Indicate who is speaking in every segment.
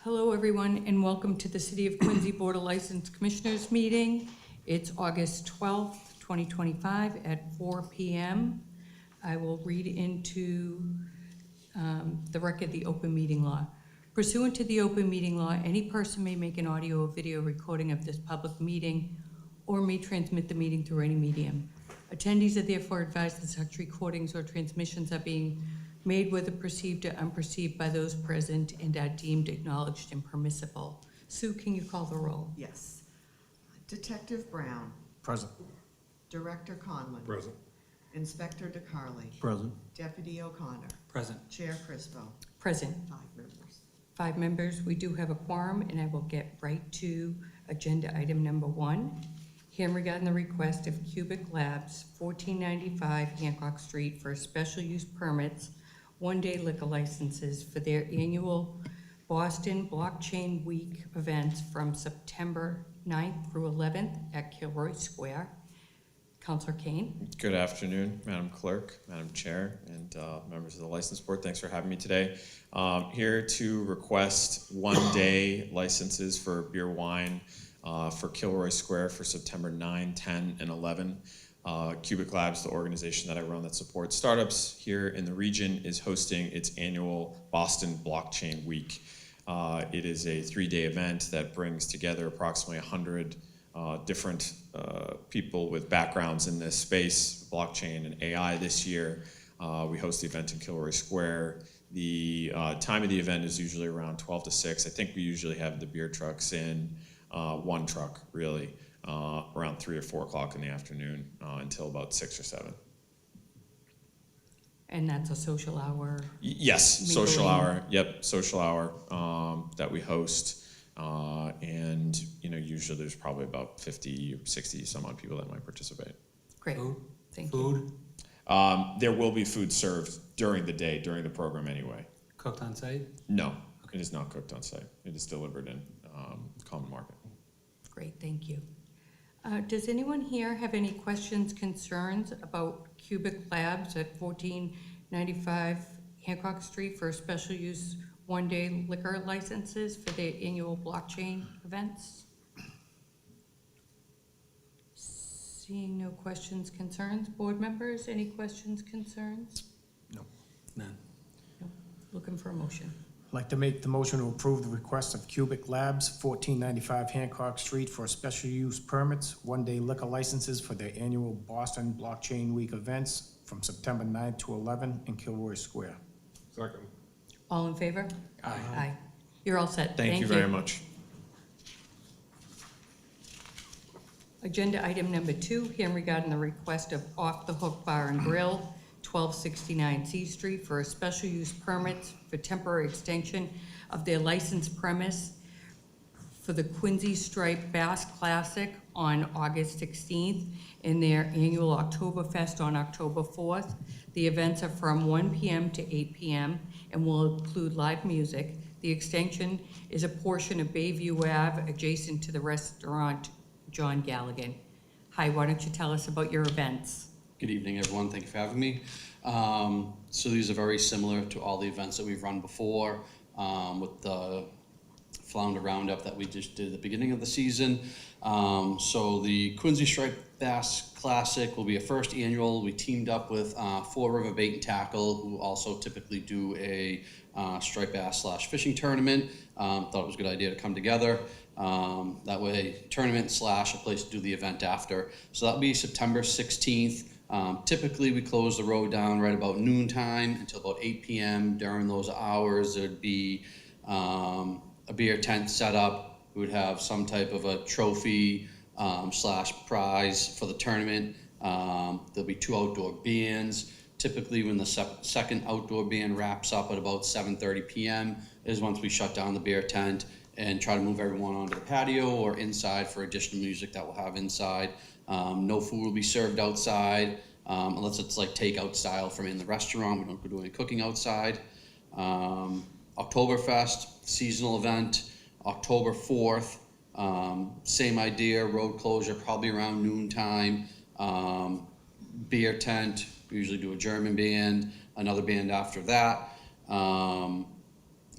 Speaker 1: Hello, everyone, and welcome to the City of Quincy Board of License Commissioners meeting. It's August 12th, 2025 at 4 p.m. I will read into the record the open meeting law. Pursuant to the open meeting law, any person may make an audio or video recording of this public meeting or may transmit the meeting through any medium. Attendees are therefore advised that such recordings or transmissions are being made whether perceived or unperceived by those present and are deemed acknowledged and permissible. Sue, can you call the roll?
Speaker 2: Yes. Detective Brown.
Speaker 3: Present.
Speaker 2: Director Conlon.
Speaker 3: Present.
Speaker 2: Inspector DeCarly.
Speaker 3: Present.
Speaker 2: Deputy O'Connor.
Speaker 3: Present.
Speaker 2: Chair Crispo.
Speaker 1: Present.
Speaker 2: 5 members.
Speaker 1: 5 members. We do have a quorum, and I will get right to agenda item number 1. Hearing regarding the request of Cubic Labs, 1495 Hancock Street for special use permits, one-day liquor licenses for their annual Boston Blockchain Week events from September 9th through 11th at Kilroy Square. Councilor Kane.
Speaker 4: Good afternoon, Madam Clerk, Madam Chair, and members of the License Board. Thanks for having me today. Here to request one-day licenses for beer wine for Kilroy Square for September 9, 10, and 11. Cubic Labs, the organization that I run that supports startups here in the region, is hosting its annual Boston Blockchain Week. It is a 3-day event that brings together approximately 100 different people with backgrounds in this space, blockchain and AI this year. We host the event in Kilroy Square. The time of the event is usually around 12 to 6. I think we usually have the beer trucks in, one truck really, around 3 or 4 o'clock in the afternoon until about 6 or 7.
Speaker 1: And that's a social hour?
Speaker 4: Yes,
Speaker 1: Mingling.
Speaker 4: social hour. Yep, social hour that we host. And usually there's probably about 50 or 60 some odd people that might participate.
Speaker 1: Great,
Speaker 3: Food?
Speaker 1: thank
Speaker 3: Food?
Speaker 1: you.
Speaker 4: There will be food served during the day, during the program anyway.
Speaker 3: Cooked on site?
Speaker 4: No, it is not cooked on site. It is delivered in common market.
Speaker 1: Great, thank you. Does anyone here have any questions, concerns about Cubic Labs at 1495 Hancock Street for special use one-day liquor licenses for their annual blockchain events? Seeing no questions, concerns, board members, any questions, concerns?
Speaker 3: No. None.
Speaker 1: No. Looking for a motion.
Speaker 5: I'd like to make the motion to approve the request of Cubic Labs, 1495 Hancock Street for special use permits, one-day liquor licenses for their annual Boston Blockchain Week events from September 9th to 11 in Kilroy Square.
Speaker 3: Second.
Speaker 1: All in favor?
Speaker 5: Aye.
Speaker 1: Aye. You're all set.
Speaker 4: Thank you very much.
Speaker 1: Agenda item number 2, hearing regarding the request of Off the Hook Bar and Grill, 1269 C Street for a special use permits for temporary extension of their licensed premise for the Quincy Stripe Bass Classic on August 16th and their annual Oktoberfest on October 4th. The events are from 1 p.m. to 8 p.m. and will include live music. The extension is a portion of Bayview Ave adjacent to the restaurant John Galligan. Hi, why don't you tell us about your events?
Speaker 6: Good evening, everyone. Thank you for having me. So these are very similar to all the events that we've run before with the Flounder Roundup that we just did at the beginning of the season. So the Quincy Stripe Bass Classic will be a first annual. We teamed up with Four River Bait and Tackle, who also typically do a striped bass / fishing tournament. Thought it was a good idea to come together. That way, tournament / a place to do the event after. So that'll be September 16th. Typically, we close the road down right about noontime until about 8 p.m. During those hours, there'd be a beer tent set up. We would have some type of a trophy / prize for the tournament. There'll be 2 outdoor bands. Typically, when the second outdoor band wraps up at about 7:30 p.m. is once we shut down the beer tent and try to move everyone onto the patio or inside for additional music that we'll have inside. No food will be served outside unless it's like takeout style from in the restaurant. We don't do any cooking outside. Oktoberfest, seasonal event, October 4th. Same idea, road closure probably around noontime. Beer tent, we usually do a German band, another band after that.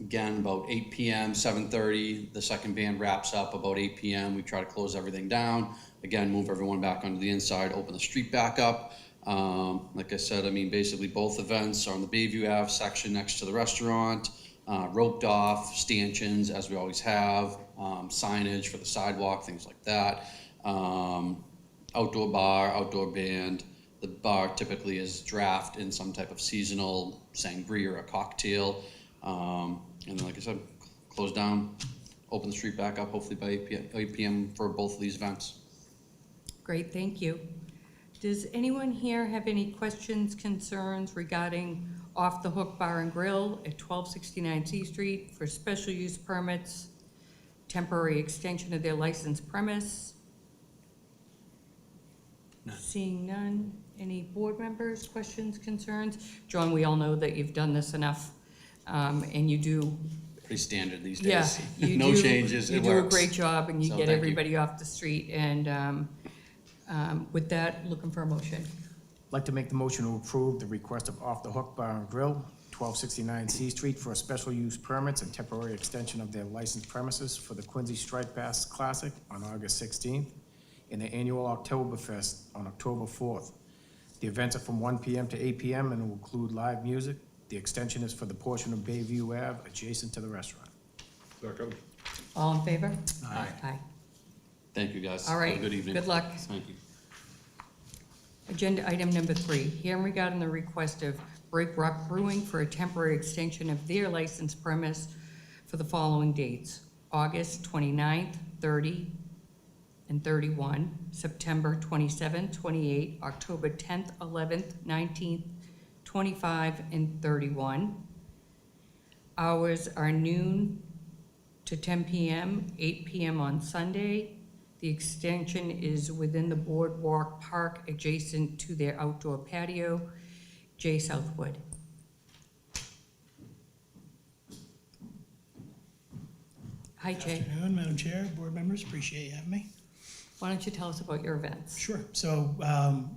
Speaker 6: Again, about 8 p.m., 7:30, the second band wraps up about 8 p.m. We try to close everything down. Again, move everyone back onto the inside, open the street back up. Like I said, I mean, basically both events are on the Bayview Ave section next to the restaurant, roped off, stanchions, as we always have, signage for the sidewalk, things like that. Outdoor bar, outdoor band. The bar typically is draft in some type of seasonal sangria or a cocktail. And then, like I said, close down, open the street back up, hopefully by 8 p.m. for both of these events.
Speaker 1: Great, thank you. Does anyone here have any questions, concerns regarding Off the Hook Bar and Grill at 1269 C Street for special use permits, temporary extension of their licensed premise?
Speaker 3: None.
Speaker 1: Seeing none. Any board members, questions, concerns? John, we all know that you've done this enough, and you do,
Speaker 6: Pretty standard these
Speaker 1: yeah,
Speaker 6: days.
Speaker 1: you
Speaker 6: No
Speaker 1: do-
Speaker 6: changes,
Speaker 1: You
Speaker 6: it
Speaker 1: do a
Speaker 6: works.
Speaker 1: great job, and you
Speaker 6: So,
Speaker 1: get
Speaker 6: thank you.
Speaker 1: everybody off the street, and with that, looking for a motion.
Speaker 5: I'd like to make the motion to approve the request of Off the Hook Bar and Grill, 1269 C Street, for a special use permits and temporary extension of their licensed premises for the Quincy Striped Bass Classic on August 16th and the annual Oktoberfest on October 4th. The events are from 1 p.m. to 8 p.m. and will include live music. The extension is for the portion of Bayview Ave adjacent to the restaurant.
Speaker 3: Second.
Speaker 1: All in favor?
Speaker 3: Aye.
Speaker 1: Aye.
Speaker 6: Thank you, guys.
Speaker 1: All
Speaker 6: Have a
Speaker 1: right,
Speaker 6: good evening.
Speaker 1: good luck.
Speaker 6: Thank you.
Speaker 1: Agenda item number 3, hearing regarding the request of Break Rock Brewing for a temporary extension of their licensed premise for the following dates: August 29th, 30, and 31, September 27th, 28, October 10th, 11th, 19th, 25, and 31. Hours are noon to 10 p.m., 8 p.m. on Sunday. The extension is within the Boardwalk Park adjacent to their outdoor patio. Jay Southwood. Hi, Jay.
Speaker 7: Afternoon, Madam Chair, board members, appreciate you having me.
Speaker 1: Why don't you tell us about your events?
Speaker 7: Sure. So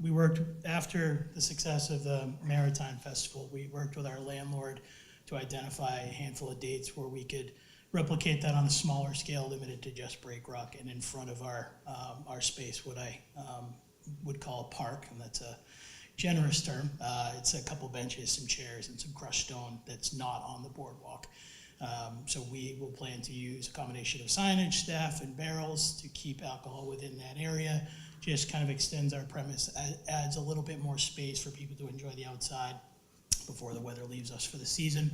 Speaker 7: we worked, after the success of the Maritime Festival, we worked with our landlord to identify a handful of dates where we could replicate that on a smaller scale, limited to just Break Rock, and in front of our space, what I would call a park, and that's a generous term. It's a couple benches, some chairs, and some crushed stone that's not on the boardwalk. So we will plan to use a combination of signage, staff, and barrels to keep alcohol within that area. Just kind of extends our premise, adds a little bit more space for people to enjoy the outside before the weather leaves us for the season.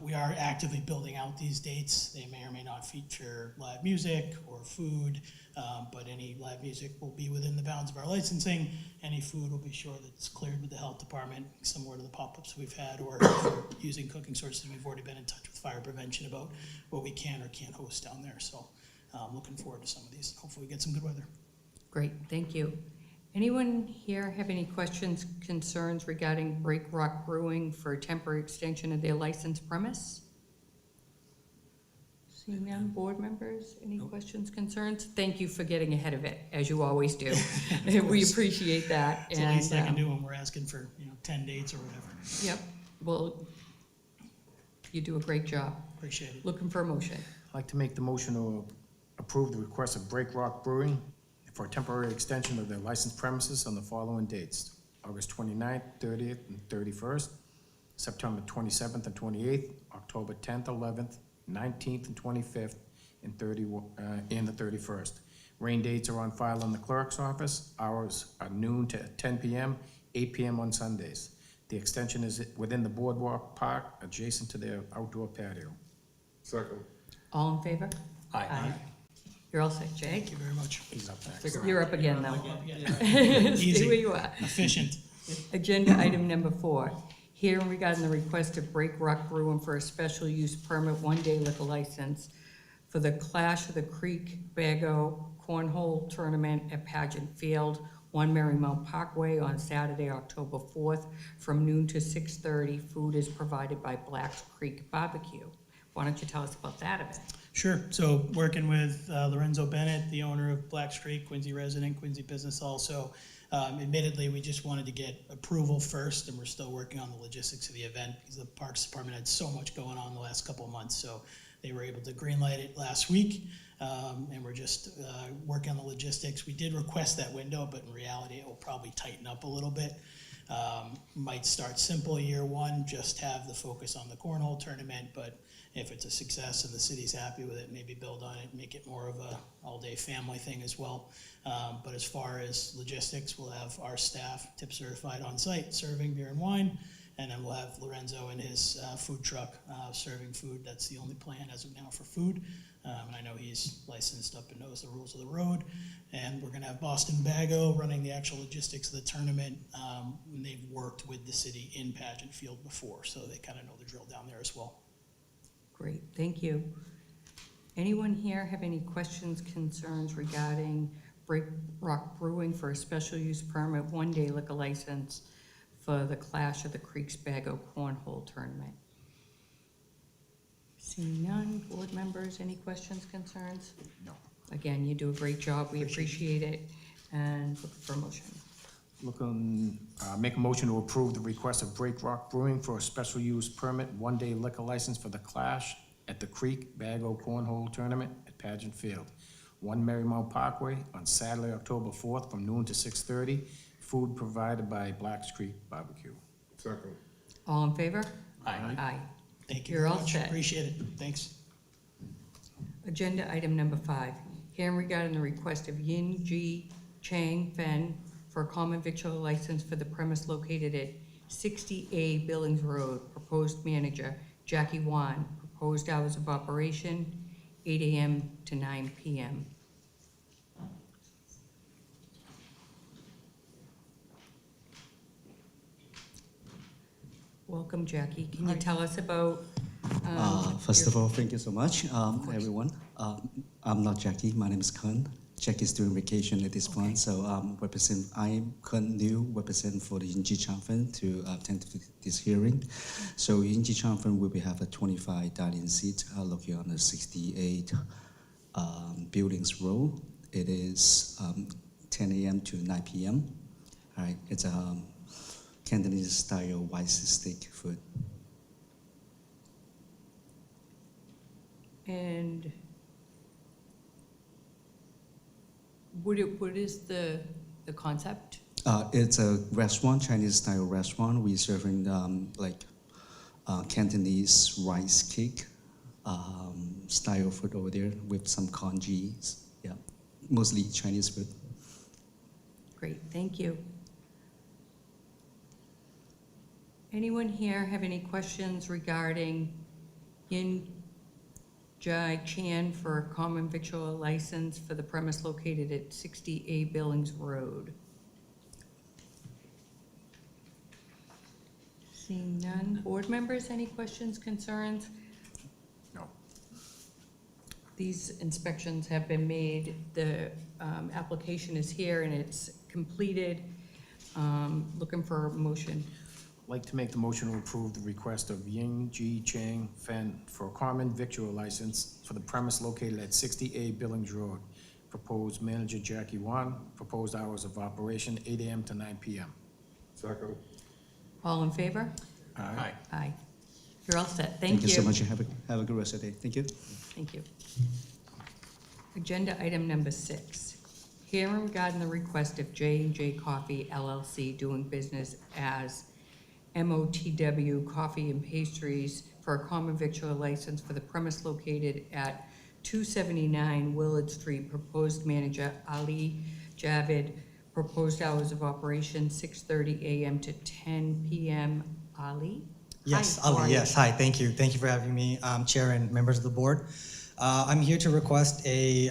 Speaker 7: We are actively building out these dates. They may or may not feature live music or food, but any live music will be within the bounds of our licensing. Any food will be sure that it's cleared with the health department, similar to the pop-ups we've had, or if we're using cooking sources. We've already been in touch with fire prevention about what we can or can't host down there. So looking forward to some of these. Hopefully we get some good weather.
Speaker 1: Great, thank you. Anyone here have any questions, concerns regarding Break Rock Brewing for a temporary extension of their licensed premise? Seeing none, board members, any questions, concerns? Thank you for getting ahead of it, as you always do. We appreciate that.
Speaker 7: It's the least I can
Speaker 1: And,
Speaker 7: do when we're asking for 10 dates or whatever.
Speaker 1: Yep, well, you do a great job.
Speaker 7: Appreciate it.
Speaker 1: Looking for a motion.
Speaker 5: I'd like to make the motion to approve the request of Break Rock Brewing for a temporary extension of their licensed premises on the following dates: August 29th, 30th, and 31st, September 27th and 28th, October 10th, 11th, 19th, and 25th, and the 31st. Rain dates are on file in the clerk's office. Hours are noon to 10 p.m., 8 p.m. on Sundays. The extension is within the Boardwalk Park adjacent to their outdoor patio.
Speaker 3: Second.
Speaker 1: All in favor?
Speaker 3: Aye.
Speaker 1: You're all set, Jay?
Speaker 7: Thank you very much.
Speaker 5: He's up next.
Speaker 1: You're up again, though.
Speaker 7: Yeah.
Speaker 1: Stay
Speaker 7: Easy.
Speaker 1: where you are.
Speaker 7: Efficient.
Speaker 1: Agenda item number 4, hearing regarding the request of Break Rock Brewing for a special use permit, one-day liquor license for the Clash of the Creek Bago Cornhole Tournament at Pageant Field, 1 Marymount Parkway, on Saturday, October 4th, from noon to 6:30. Food is provided by Black's Creek Barbecue. Why don't you tell us about that event?
Speaker 7: Sure. So working with Lorenzo Bennett, the owner of Black Street, Quincy resident, Quincy business also, Admittedly, we just wanted to get approval first, and we're still working on the logistics of the event because the Parks Department had so much going on the last couple of months. So they were able to greenlight it last week, and we're just working on the logistics. We did request that window, but in reality, it will probably tighten up a little bit. Might start simple year one, just have the focus on the cornhole tournament, but if it's a success and the city's happy with it, maybe build on it, make it more of a all-day family thing as well. But as far as logistics, we'll have our staff tip certified on site, serving beer and wine, and then we'll have Lorenzo and his food truck serving food. That's the only plan as of now for food. And I know he's licensed up and knows the rules of the road. And we're gonna have Boston Bago running the actual logistics of the tournament. And they've worked with the city in Pageant Field before, so they kind of know the drill down there as well.
Speaker 1: Great, thank you. Anyone here have any questions, concerns regarding Break Rock Brewing for a special use permit, one-day liquor license for the Clash of the Creeks Bago Cornhole Tournament? Seeing none, board members, any questions, concerns?
Speaker 5: No.
Speaker 1: Again, you do a great job, we appreciate it, and look for a motion.
Speaker 5: Make a motion to approve the request of Break Rock Brewing for a special use permit, one-day liquor license for the Clash at the Creek Bago Cornhole Tournament at Pageant Field, 1 Marymount Parkway, on Saturday, October 4th, from noon to 6:30. Food provided by Black's Creek Barbecue.
Speaker 3: Second.
Speaker 1: All in favor?
Speaker 5: Aye.
Speaker 1: Aye.
Speaker 7: Thank you
Speaker 1: You're
Speaker 7: very
Speaker 1: all
Speaker 7: much.
Speaker 1: set.
Speaker 7: Appreciate it. Thanks.
Speaker 1: Agenda item number 5, hearing regarding the request of Yin Ji Chang Fen for a common victual license for the premise located at 60A Billings Road. Proposed manager Jackie Wan. Proposed hours of operation 8 a.m. to 9 p.m. Welcome, Jackie. Can you tell us about?
Speaker 8: First of all, thank you so much, everyone. I'm not Jackie. My name is Kun. Jackie is doing vacation at this point, so I'm Kun Liu, represent for the Yinji Changfen to attend to this hearing. So Yinji Changfen will have a 25 dining seat located on the 68 Buildings Road. It is 10 a.m. to 9 p.m. All right, it's a Cantonese style white stick food.
Speaker 1: And what is the concept?
Speaker 8: It's a restaurant, Chinese style restaurant. We're serving Cantonese rice cake style food over there with some congee. Yeah, mostly Chinese food.
Speaker 1: Great, thank you. Anyone here have any questions regarding Yin Jai Chan for a common victual license for the premise located at 60A Billings Road? Seeing none. Board members, any questions, concerns?
Speaker 5: No.
Speaker 1: These inspections have been made. The application is here and it's completed. Looking for a motion.
Speaker 5: I'd like to make the motion to approve the request of Ying Ji Chang Fen for a common victual license for the premise located at 60A Billings Road. Proposed manager Jackie Wan. Proposed hours of operation 8 a.m. to 9 p.m.
Speaker 3: Second.
Speaker 1: All in favor?
Speaker 5: Aye.
Speaker 1: Aye. You're all set. Thank you.
Speaker 8: Thank you so much. Have a good rest of the day. Thank you.
Speaker 1: Thank you. Agenda item number 6. Hearing regarding the request of J&J Coffee LLC doing business as MOTW Coffee and Pastries for a common victual license for the premise located at 279 Willard Street. Proposed manager Ali Javid. Proposed hours of operation 6:30 a.m. to 10 p.m. Ali?
Speaker 9: Yes,
Speaker 1: Hi, how are
Speaker 9: Ali,
Speaker 1: you?
Speaker 9: yes, hi, thank you. Thank you for having me, Chair and members of the board. I'm here to request a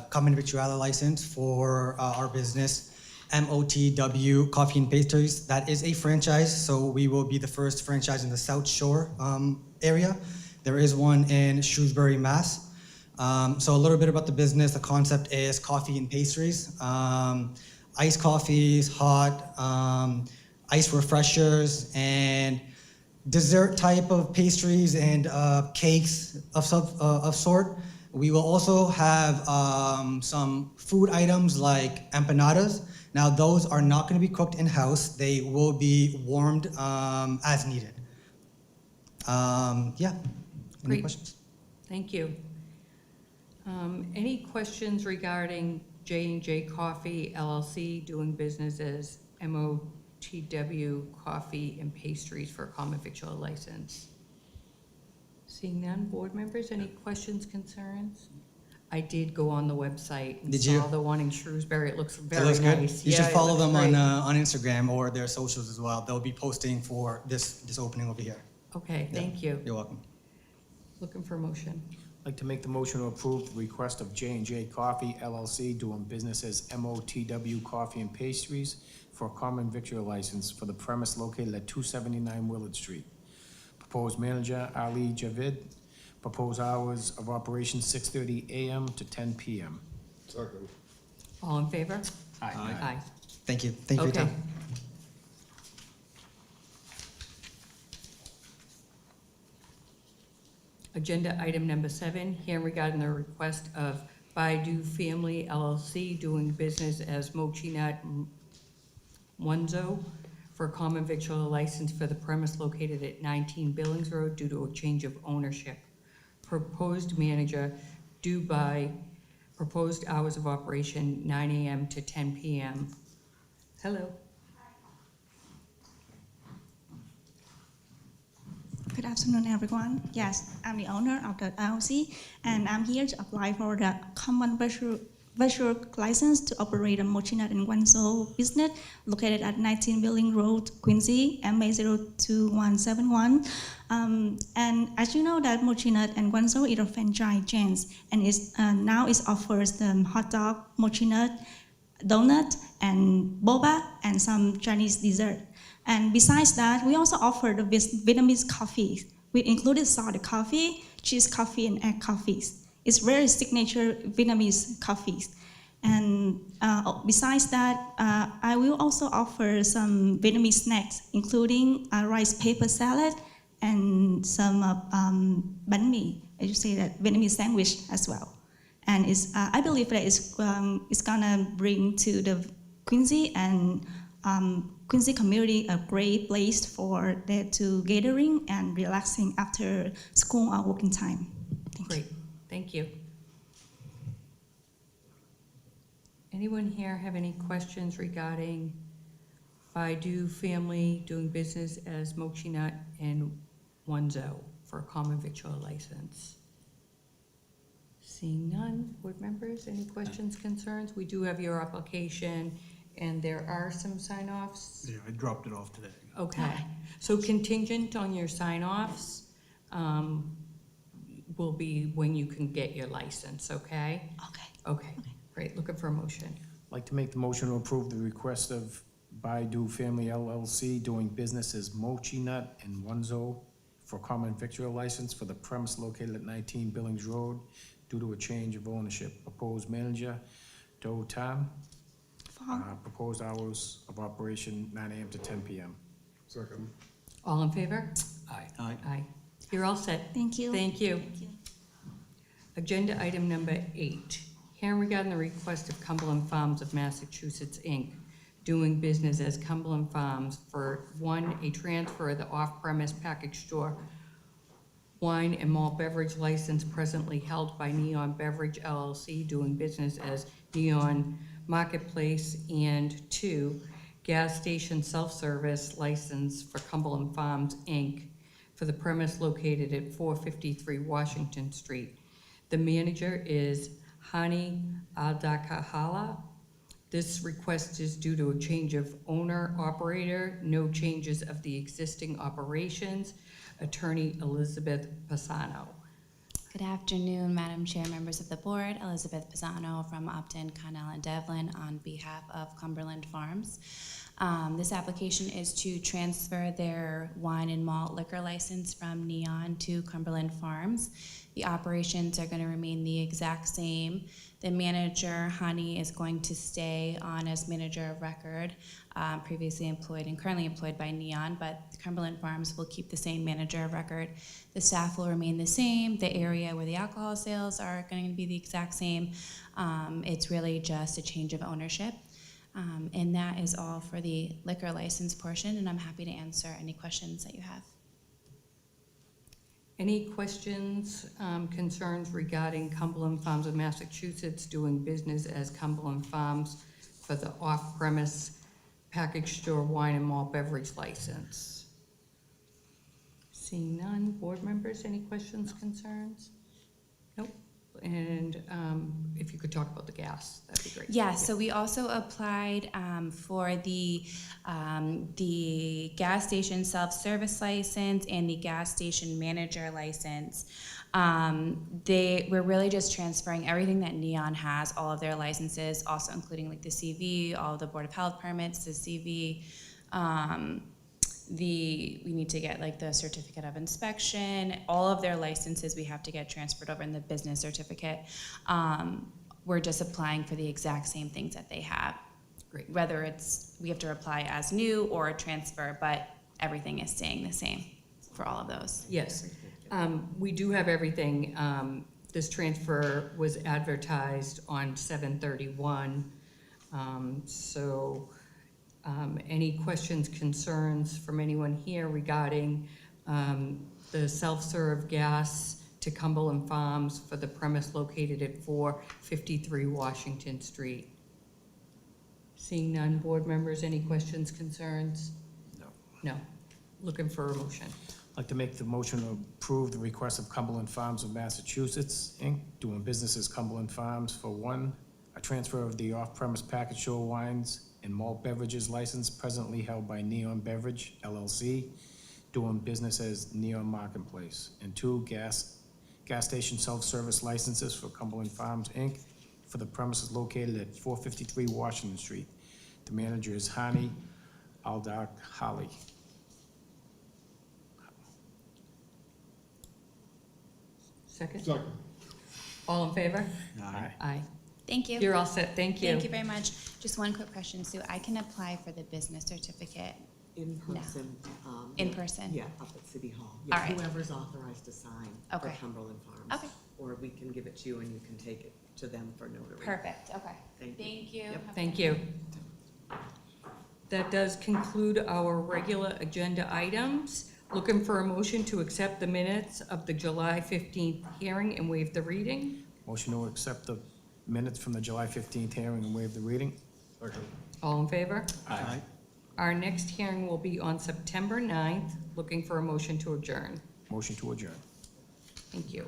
Speaker 9: common victualler license for our business, MOTW Coffee and Pastries. That is a franchise, so we will be the first franchise in the South Shore area. There is one in Shrewsbury, Mass. So a little bit about the business. The concept is coffee and pastries. Iced coffees, hot, ice refreshers, and dessert type of pastries and cakes of sort. We will also have some food items like empanadas. Now, those are not going to be cooked in-house. They will be warmed as needed. Yeah. Any
Speaker 1: Great.
Speaker 9: questions?
Speaker 1: Thank you. Any questions regarding J&J Coffee LLC doing business as MOTW Coffee and Pastries for a common victual license? Seeing none, board members, any questions, concerns? I did go on the website and
Speaker 9: Did you?
Speaker 1: saw the one in Shrewsbury. It looks
Speaker 9: It
Speaker 1: very
Speaker 9: looks good.
Speaker 1: nice.
Speaker 9: You
Speaker 1: Yeah,
Speaker 9: should
Speaker 1: it
Speaker 9: follow
Speaker 1: looks
Speaker 9: them
Speaker 1: great.
Speaker 9: on Instagram or their socials as well. They'll be posting for this opening over here.
Speaker 1: Okay,
Speaker 9: Yeah.
Speaker 1: thank you.
Speaker 9: You're welcome.
Speaker 1: Looking for a motion.
Speaker 5: I'd like to make the motion to approve the request of J&J Coffee LLC doing business as MOTW Coffee and Pastries for a common victual license for the premise located at 279 Willard Street. Proposed manager Ali Javid. Proposed hours of operation 6:30 a.m. to 10 p.m.
Speaker 3: Second.
Speaker 1: All in favor?
Speaker 5: Aye.
Speaker 1: Aye.
Speaker 9: Thank you. Thank you for your
Speaker 1: Okay.
Speaker 9: time.
Speaker 1: Agenda item number 7, hearing regarding the request of Baidu Family LLC doing business as Mochi Nut Munzo for a common victual license for the premise located at 19 Billings Road due to a change of ownership. Proposed manager due by proposed hours of operation 9 a.m. to 10 p.m. Hello.
Speaker 10: Good afternoon, everyone. Yes, I'm the owner of the LLC, and I'm here to apply for the common virtual license to operate a Mochi Nut and Guangzhou business located at 19 Billing Road, Quincy, MA02171. And as you know, that Mochi Nut and Guangzhou is a franchise chains, and now it offers the hot dog, Mochi Nut, donut, and boba, and some Chinese dessert. And besides that, we also offer the Vietnamese coffee. We included salted coffee, cheese coffee, and egg coffees. It's very signature Vietnamese coffees. And besides that, I will also offer some Vietnamese snacks, including a rice paper salad and some bánh mì, as you say, that Vietnamese sandwich as well. And I believe that it's gonna bring to the Quincy and Quincy community a great place for them to gathering and relaxing after school or working time. Thank you.
Speaker 1: Great, thank you. Anyone here have any questions regarding Baidu Family doing business as Mochi Nut and Guangzhou for a common victual license? Seeing none, board members, any questions, concerns? We do have your application, and there are some sign-offs.
Speaker 11: Yeah, I dropped it off today.
Speaker 1: Okay, so contingent on your sign-offs will be when you can get your license, okay?
Speaker 10: Okay.
Speaker 1: Okay, great, looking for a motion.
Speaker 5: I'd like to make the motion to approve the request of Baidu Family LLC doing business as Mochi Nut and Guangzhou for common victual license for the premise located at 19 Billings Road due to a change of ownership. Proposed manager, Do Tam. Proposed hours of operation 9 a.m. to 10 p.m.
Speaker 3: Second.
Speaker 1: All in favor?
Speaker 5: Aye.
Speaker 11: Aye.
Speaker 1: Aye. You're all set.
Speaker 10: Thank you.
Speaker 1: Thank you.
Speaker 10: Thank you.
Speaker 1: Agenda item number 8, hearing regarding the request of Cumberland Farms of Massachusetts, Inc., doing business as Cumberland Farms for, 1, a transfer of the off-premise package store wine and malt beverage license presently held by Neon Beverage LLC, doing business as Neon Marketplace, and 2, gas station self-service license for Cumberland Farms, Inc., for the premise located at 453 Washington Street. The manager is Hani Aldakahala. This request is due to a change of owner-operator, no changes of the existing operations. Attorney Elizabeth Pisano.
Speaker 12: Good afternoon, Madam Chair, members of the board. Elizabeth Pisano from Upton, Connell, and Devlin on behalf of Cumberland Farms. This application is to transfer their wine and malt liquor license from Neon to Cumberland Farms. The operations are going to remain the exact same. The manager, Hani, is going to stay on as manager of record, previously employed and currently employed by Neon, but Cumberland Farms will keep the same manager of record. The staff will remain the same. The area where the alcohol sales are going to be the exact same. It's really just a change of ownership. And that is all for the liquor license portion, and I'm happy to answer any questions that you have.
Speaker 1: Any questions, concerns regarding Cumberland Farms of Massachusetts doing business as Cumberland Farms for the off-premise package store wine and malt beverage license? Seeing none, board members, any questions, concerns? Nope. And if you could talk about the gas, that'd be great.
Speaker 12: Yeah, so we also applied for the gas station self-service license and the gas station manager license. We're really just transferring everything that Neon has, all of their licenses, also including like the CV, all of the Board of Health permits, the CV. We need to get like the certificate of inspection, all of their licenses we have to get transferred over in the business certificate. We're just applying for the exact same things that they have.
Speaker 1: Great.
Speaker 12: Whether it's, we have to apply as new or a transfer, but everything is staying the same for all of those.
Speaker 1: Yes, we do have everything. This transfer was advertised on 7/31. Any questions, concerns from anyone here regarding the self-serve gas to Cumberland Farms for the premise located at 453 Washington Street? Seeing none, board members, any questions, concerns?
Speaker 5: No.
Speaker 1: No. Looking for a motion.
Speaker 5: I'd like to make the motion to approve the request of Cumberland Farms of Massachusetts, Inc., doing business as Cumberland Farms for one, a transfer of the off-premise package store wines and malt beverages license presently held by Neon Beverage LLC, doing business as Neon Marketplace, and two, gas station self-service licenses for Cumberland Farms, Inc., for the premises located at 453 Washington Street. The manager is Hani Aldar-Hali.
Speaker 1: Second?
Speaker 3: Second.
Speaker 1: All in favor?
Speaker 5: Aye.
Speaker 1: Aye.
Speaker 12: Thank you.
Speaker 1: You're all set, thank you.
Speaker 12: Thank you very much. Just one quick question, Sue. I can apply for the business certificate
Speaker 2: In
Speaker 12: No.
Speaker 2: person.
Speaker 12: in person?
Speaker 2: Yeah, up at City Hall.
Speaker 12: All
Speaker 2: Yeah,
Speaker 12: right.
Speaker 2: whoever's authorized to sign for
Speaker 12: Okay.
Speaker 2: Cumberland Farms.
Speaker 12: Okay.
Speaker 2: Or we can give it to you and you can take it to them for notary.
Speaker 12: Perfect, okay.
Speaker 2: Thank you.
Speaker 12: Thank you.
Speaker 2: Yep.
Speaker 12: Have a
Speaker 1: Thank
Speaker 12: good
Speaker 1: you. That does conclude our regular agenda items. Looking for a motion to accept the minutes of the July 15th hearing and waive the reading.
Speaker 5: Motion to accept the minutes from the July 15th hearing and waive the reading.
Speaker 3: Second.
Speaker 1: All in favor?
Speaker 5: Aye.
Speaker 1: Our next hearing will be on September 9th. Looking for a motion to adjourn.
Speaker 5: Motion to adjourn.
Speaker 1: Thank you.